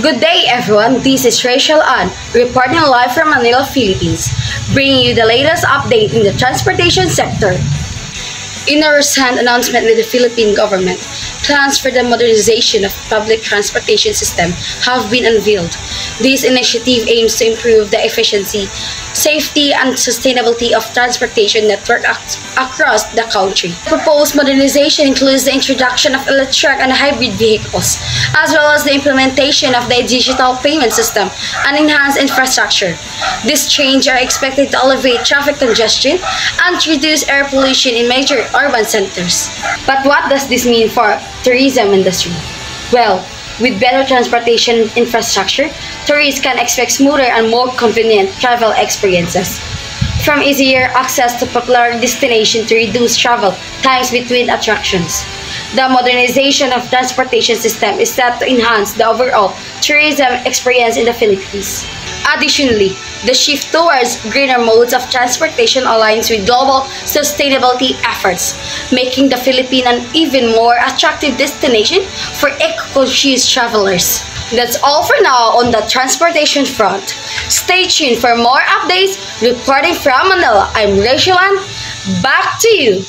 Good day everyone, this is Rachel Ann, reporting live from Manila, Philippines, bringing you the latest update in the transportation sector. In a recent announcement with the Philippine government, plans for the modernization of public transportation system have been unveiled. This initiative aims to improve the efficiency, safety, and sustainability of transportation network across the country. The proposed modernization includes the introduction of electric and hybrid vehicles, as well as the implementation of the digital payment system and enhanced infrastructure. These changes are expected to alleviate traffic congestion and reduce air pollution in major urban centers. But what does this mean for tourism industry? Well, with better transportation infrastructure, tourists can expect smoother and more convenient travel experiences. From easier access to popular destinations to reduce travel times between attractions. The modernization of transportation system is set to enhance the overall tourism experience in the Philippines. Additionally, the shift towards greener modes of transportation aligns with global sustainability efforts, making the Philippines an even more attractive destination for eco-conscious travelers. That's all for now on the transportation front. Stay tuned for more updates. Reporting from Manila, I'm Rachel Ann. Back to you.